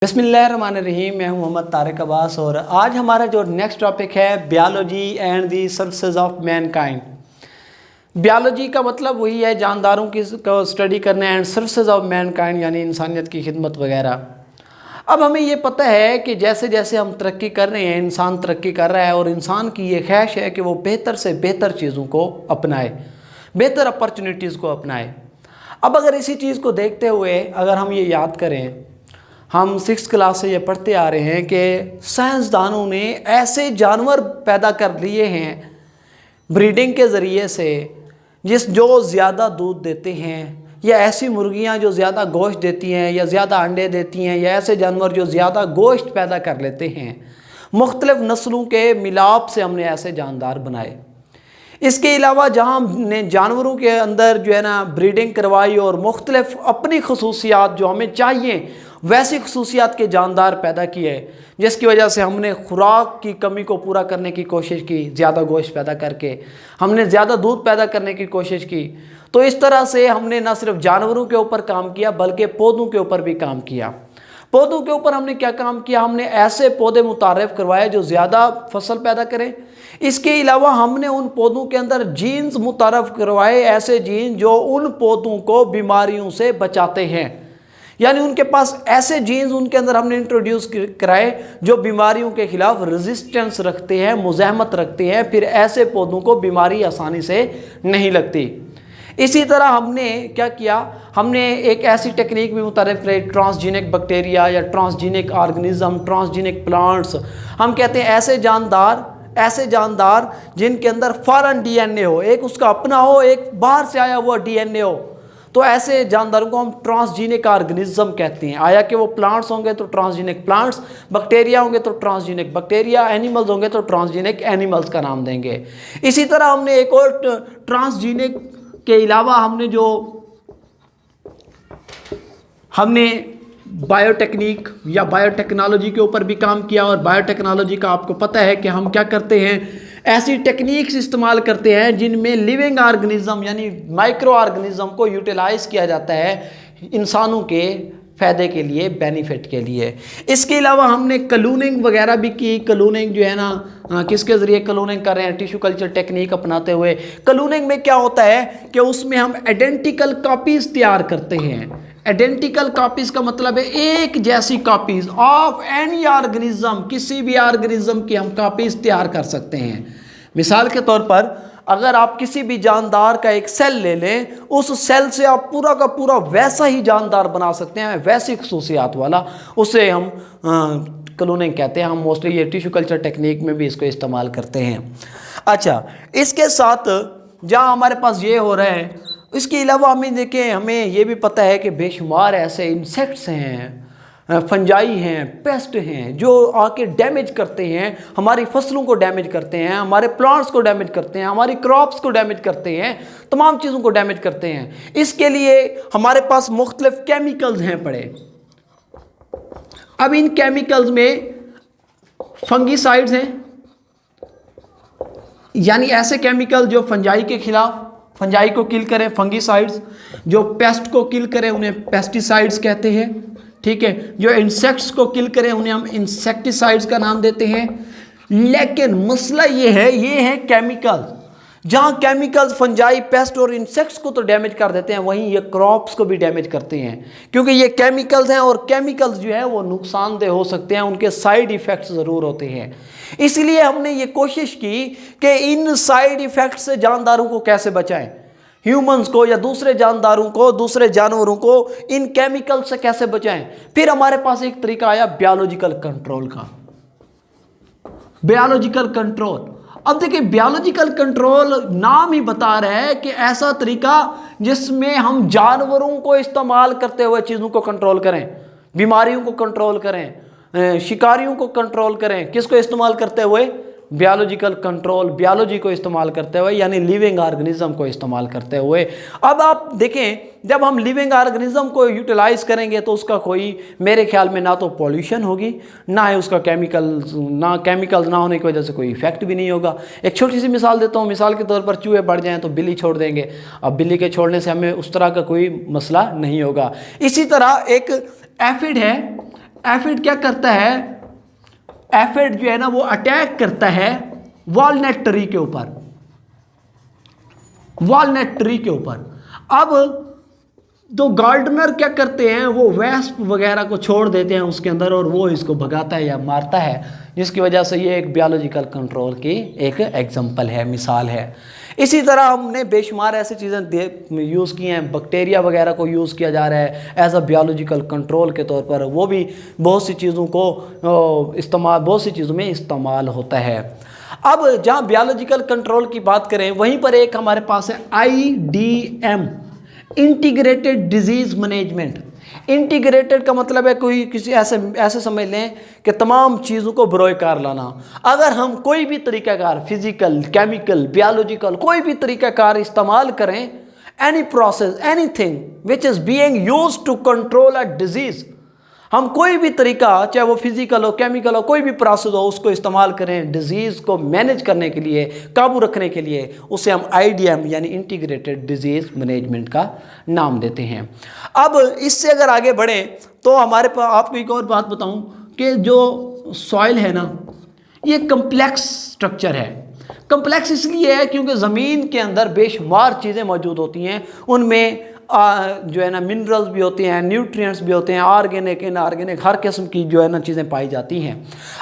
बिस्मिल्लाहिर्रहमानिर्रहीम। मैं हूं मोहम्मद तारिक अब्बास और आज हमारा जो नेक्स्ट टॉपिक है biology and the services of Mankind. Biology का मतलब वही है जानदारों की को स्टडी करना एंड सर्विसेज ऑफ मैनकाइंड यानी इंसानियत की खिदमत वगैरह। अब हमें ये पता है कि जैसे जैसे हम तरक्की कर रहे हैं, इंसान तरक्की कर रहा है और इंसान की ये ख्वाहिश है कि वो बेहतर से बेहतर चीज़ों को अपनाए, बेहतर अपॉर्चुनिटीज़ को अपनाए। अब अगर इसी चीज़ को देखते हुए अगर हम ये याद करें, हम 6th क्लास से ये पढ़ते आ रहे हैं कि साइंसदानों ने ऐसे जानवर पैदा कर लिए हैं ब्रीडिंग के ज़रिए से जो ज़्यादा दूध देते हैं, या ऐसी मुर्गियां जो ज़्यादा गोश्त देती हैं या ज़्यादा अंडे देती हैं, या ऐसे जानवर जो ज़्यादा गोश्त पैदा कर लेते हैं। मुख्तलिफ़ नस्लों के मिलाप से हमने ऐसे जानदार बनाए। इसके अलावा जहाँ हमने जानवरों के अंदर जो है ना ब्रीडिंग करवाई और मुख्तलिफ़ अपनी खसूसियात जो हमें चाहिए वैसी खसूसियात के जानदार पैदा किए, जिसकी वजह से हमने खुराक की कमी को पूरा करने की कोशिश की, ज़्यादा गोश्त पैदा करके हमने ज़्यादा दूध पैदा करने की कोशिश की। तो इस तरह से हमने न सिर्फ जानवरों के ऊपर काम किया बल्कि पौधों के ऊपर भी काम किया। पौधों के ऊपर हमने क्या काम किया, हमने ऐसे पौधे मुतारफ़ करवाए जो ज़्यादा फसल पैदा करें। इसके अलावा हमने उन पौधों के अंदर जीन्स मुतारफ़ करवाए, ऐसे जीन जो उन पौधों को बीमारियों से बचाते हैं, यानी उनके पास ऐसे जीन्स उनके अंदर हमने इंट्रोड्यूस कराए जो बीमारियों के खिलाफ रेजिस्टेंस रखते हैं, मुज़ाहमत रखते हैं, फिर ऐसे पौधों को बीमारी आसानी से नहीं लगती। इसी तरह हमने क्या किया, हमने एक ऐसी टेक्निक भी मुतारिफ कराई, ट्रांसजीनिक बैक्टीरिया या ट्रांसजीनिक ऑर्गेनिज्म, ट्रांसजीनिक प्लांट्स। हम कहते हैं ऐसे जानदार जिनके अंदर फॉरेन डीएनए हो, एक उसका अपना हो, एक बाहर से आया हुआ डीएनए हो। तो ऐसे जानदारों को हम ट्रांसजीनिक ऑर्गेनिज्म कहते हैं। आया कि वो प्लांट्स होंगे तो ट्रांसजीनिक प्लांट्स, बैक्टीरिया होंगे तो ट्रांसजीनिक बैक्टीरिया, एनिमल्स होंगे तो ट्रांसजीनिक एनिमल्स का नाम देंगे। इसी तरह हमने एक और ट्रांसजीनिक के अलावा हमने बायोटेक्निक या बायोटेक्नोलॉजी के ऊपर भी काम किया। और बायोटेक्नोलॉजी का आपको पता है कि हम क्या करते हैं, ऐसी टेक्निक्स इस्तेमाल करते हैं जिनमें लिविंग ऑर्गेनिज्म यानी माइक्रो ऑर्गेनिज्म को यूटिलाइज किया जाता है इंसानों के फ़ायदे के लिए, बेनिफिट के लिए। इसके अलावा हमने क्लोनिंग वगैरह भी की। क्लोनिंग जो है ना किसके ज़रिए क्लोनिंग कर रहे हैं, टिश्यू कल्चर टेक्निक अपनाते हुए। क्लोनिंग में क्या होता है कि उसमें हम आइडेंटिकल कॉपीज़ तैयार करते हैं। आइडेंटिकल कॉपीज़ का मतलब है एक जैसी कॉपीज़ ऑफ एनी ऑर्गेनिज्म, किसी भी ऑर्गेनिज्म की हम कॉपीज़ तैयार कर सकते हैं। मिसाल के तौर पर अगर आप किसी भी जानदार का एक सेल ले लें, उस सेल से आप पूरा का पूरा वैसा ही जानदार बना सकते हैं, वैसी खसूसियात वाला, उसे हम क्लोनिंग कहते हैं। हम मोस्टली ये टिश्यू कल्चर टेक्निक में भी इसको इस्तेमाल करते हैं। अच्छा, इसके साथ जहाँ हमारे पास ये हो रहा है, इसके अलावा हमें देखें, हमें ये भी पता है कि बेशुमार ऐसे इंसेक्ट्स हैं, फंजाई हैं, पेस्ट हैं जो आके डैमेज करते हैं, हमारी फसलों को डैमेज करते हैं, हमारे प्लांट्स को डैमेज करते हैं, हमारी क्रॉप्स को डैमेज करते हैं, तमाम चीज़ों को डैमेज करते हैं। इसके लिए हमारे पास मुख्तलिफ केमिकल्स हैं पड़े। अब इन केमिकल्स में फंगीसाइड्स हैं, यानी ऐसे केमिकल जो फंजाई के खिलाफ, फंजाई को किल करें, फंगीसाइड्स। जो पेस्ट को किल करें उन्हें पेस्टिसाइड्स कहते हैं, ठीक है। जो इंसेक्ट्स को किल करें उन्हें हम इंसेक्टिसाइड्स का नाम देते हैं। लेकिन मसला ये है केमिकल, जहाँ केमिकल्स फंजाई, पेस्ट और इंसेक्ट्स को तो डैमेज कर देते हैं, वहीं ये क्रॉप्स को भी डैमेज करते हैं, क्योंकि ये केमिकल्स हैं और केमिकल्स जो है वो नुकसानदेह हो सकते हैं, उनके साइड इफ़ेक्ट्स ज़रूर होते हैं। इसलिए हमने ये कोशिश की कि इन साइड इफ़ेक्ट्स से जानदारों को कैसे बचाएं, ह्यूमंस को या दूसरे जानदारों को, दूसरे जानवरों को इन केमिकल से कैसे बचाएं। फिर हमारे पास एक तरीका आया बायोलॉजिकल कंट्रोल का। बायोलॉजिकल कंट्रोल, अब देखिए बायोलॉजिकल कंट्रोल नाम ही बता रहा है कि ऐसा तरीका जिसमें हम जानवरों को इस्तेमाल करते हुए चीज़ों को कंट्रोल करें, बीमारियों को कंट्रोल करें, शिकारियों को कंट्रोल करें। किसको इस्तेमाल करते हुए, बायोलॉजिकल कंट्रोल, बायोलॉजी को इस्तेमाल करते हुए, यानी लिविंग ऑर्गेनिज्म को इस्तेमाल करते हुए। अब आप देखें, जब हम लिविंग ऑर्गेनिज्म को यूटिलाइज करेंगे तो उसका कोई, मेरे ख्याल में ना तो पॉल्यूशन होगी, ना है उसका केमिकल्स ना होने की वजह से कोई इफेक्ट भी नहीं होगा। एक छोटी सी मिसाल देता हूँ। मिसाल के तौर पर चूहे बढ़ जाएं तो बिल्ली छोड़ देंगे। अब बिल्ली के छोड़ने से हमें उस तरह का कोई मसला नहीं होगा। इसी तरह एक एफिड है, एफिड क्या करता है, एफिड जो है ना वो अटैक करता है वॉलनट ट्री के ऊपर, वॉलनट ट्री के ऊपर। अब तो गार्डनर क्या करते हैं, वो वेस्प वगैरह को छोड़ देते हैं उसके अंदर और वो इसको भगाता है या मारता है, जिसकी वजह से ये एक बायोलॉजिकल कंट्रोल की एक एग्जांपल है, मिसाल है। इसी तरह हमने बेशुमार ऐसी चीज़ें यूज़ की हैं, बैक्टीरिया वगैरह को यूज़ किया जा रहा है एज अ बायोलॉजिकल कंट्रोल के तौर पर, वो भी बहुत सी चीज़ों को बहुत सी चीज़ों में इस्तेमाल होता है। अब जहाँ बायोलॉजिकल कंट्रोल की बात करें, वहीं पर एक हमारे पास है IDM, integrated disease management. Integrated का मतलब है कोई किसी ऐसे समझ लें कि तमाम चीज़ों को बरोकार लाना। अगर हम कोई भी तरीक़ाकार, फिज़िकल, केमिकल, बायोलॉजिकल, कोई भी तरीक़ाकार इस्तेमाल करें, any process, anything which is being used to control a disease, हम कोई भी तरीका, चाहे वो फिजिकल हो, केमिकल हो, कोई भी प्रोसेस हो, उसको इस्तेमाल करें डिजीज़ को मैनेज करने के लिए, काबू रखने के लिए, उसे हम IDM यानी इंटीग्रेटेड डिजीज़ मैनेजमेंट का नाम देते हैं। अब इससे अगर आगे बढ़ें तो हमारे पास आपको एक और बात बताऊं कि जो सॉइल है ना, ये कम्प्लेक्स स्ट्रक्चर है। कम्प्लेक्स इसलिए है क्योंकि ज़मीन के अंदर बेशुमार चीज़ें मौजूद होती हैं, उनमें जो है ना मिनरल्स भी होते हैं, न्यूट्रिएंट्स भी होते हैं, ऑर्गेनिक, इनऑर्गेनिक, हर किस्म की जो है ना चीज़ें पाई जाती हैं।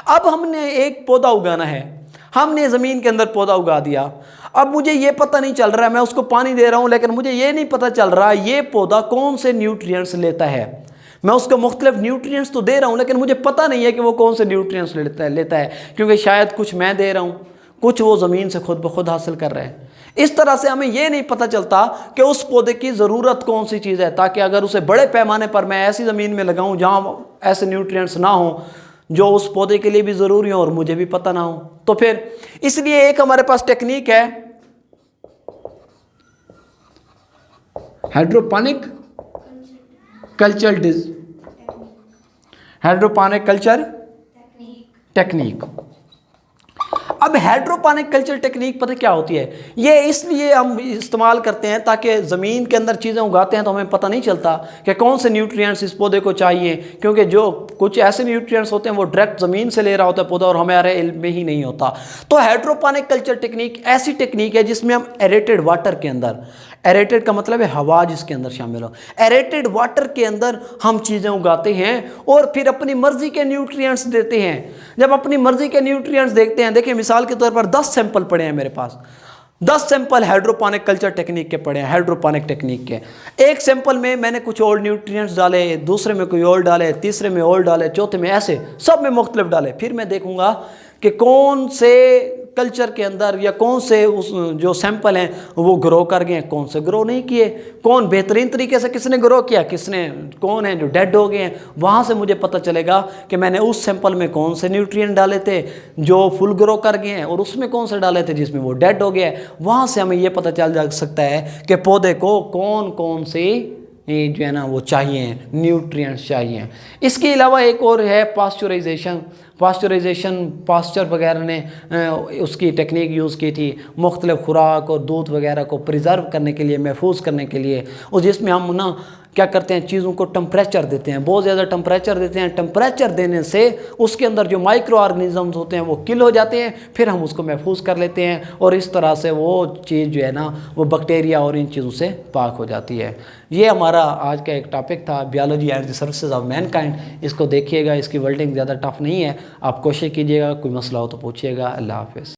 अब हमने एक पौधा उगाना है, हमने ज़मीन के अंदर पौधा उगा दिया। अब मुझे ये पता नहीं चल रहा है, मैं उसको पानी दे रहा हूँ, लेकिन मुझे ये नहीं पता चल रहा ये पौधा कौन से न्यूट्रिएंट्स लेता है। मैं उसको मुख्तलिफ न्यूट्रिएंट्स तो दे रहा हूँ, लेकिन मुझे पता नहीं है कि वो कौन से न्यूट्रिएंट्स लेता है, क्योंकि शायद कुछ मैं दे रहा हूँ, कुछ वो ज़मीन से खुद ब खुद हासिल कर रहे हैं। इस तरह से हमें यह नहीं पता चलता कि उस पौधे की ज़रूरत कौन सी चीज़ है, ताकि अगर उसे बड़े पैमाने पर मैं ऐसी ज़मीन में लगाऊं जहां ऐसे न्यूट्रिएंट्स ना हो जो उस पौधे के लिए भी ज़रूरी हो और मुझे भी पता ना हो। तो फिर इसलिए एक हमारे पास टेक्निक है hydroponic culture hydroponic culture technique. अब हाइड्रोपोनिक कल्चर टेक्निक पता क्या होती है, ये इसलिए हम इस्तेमाल करते हैं ताकि ज़मीन के अंदर चीज़ें उगाते हैं तो हमें पता नहीं चलता कि कौन से न्यूट्रिएंट्स इस पौधे को चाहिए, क्योंकि जो कुछ ऐसे न्यूट्रिएंट्स होते हैं वो डायरेक्ट ज़मीन से ले रहा होता है पौधा और हमारे इल्म में ही नहीं होता। तो हाइड्रोपोनिक कल्चर टेक्निक ऐसी टेक्निक है जिसमें हम एरेटेड वाटर के अंदर, एरेटेड का मतलब है हवा जिसके अंदर शामिल हो, एरेटेड वाटर के अंदर हम चीज़ें उगाते हैं और फिर अपनी मर्ज़ी के न्यूट्रिएंट्स देते हैं। जब अपनी मर्ज़ी के न्यूट्रिएंट्स देखते हैं, देखिए मिसाल के तौर पर 10 सैंपल पड़े हैं मेरे पास, 10 सैंपल हाइड्रोपोनिक कल्चर टेक्निक के पड़े हैं, हाइड्रोपोनिक टेक्निक के। एक सैंपल में मैंने कुछ और न्यूट्रिएंट्स डाले, दूसरे में कोई और डाले, तीसरे में और डाले, चौथे में, ऐसे सब में मुख्तलिफ डाले। फिर मैं देखूंगा कि कौन से कल्चर के अंदर या कौन से उस जो सैंपल हैं वो ग्रो कर गए, कौन से ग्रो नहीं किए, कौन बेहतरीन तरीके से किसने ग्रो किया, कौन है जो डेड हो गए हैं। वहाँ से मुझे पता चलेगा कि मैंने उस सैंपल में कौन से न्यूट्रिएंट डाले थे जो फुल ग्रो कर गए हैं और उसमें कौन से डाले थे जिसमें वो डेड हो गया है। वहाँ से हमें ये पता चल जा सकता है कि पौधे को कौन कौन से जो है ना वो चाहिए, न्यूट्रिएंट्स चाहिए। इसके अलावा एक और है पास्चराइजेशन। पास्चर वगैरह ने उसकी टेक्निक यूज़ की थी मुख्तलिफ खुराक और दूध वगैरह को प्रिजर्व करने के लिए, महफूज करने के लिए, और जिसमें हम ना क्या करते हैं, चीज़ों को टेम्परेचर देते हैं, बहुत ज़्यादा टेम्परेचर देते हैं। टेम्परेचर देने से उसके अंदर जो माइक्रो ऑर्गेनिज़म्स होते हैं वो किल हो जाते हैं, फिर हम उसको महफूज कर लेते हैं और इस तरह से वो चीज़ जो है ना वो बैक्टीरिया और इन चीज़ों से पाक हो जाती है। ये हमारा आज का एक टॉपिक था, biology and the services of Mankind. इसको देखिएगा, इसकी वर्डिंग ज़्यादा टफ नहीं है, आप कोशिश कीजिएगा, कोई मसला हो तो पूछिएगा। अल्लाह हाफ़िज़।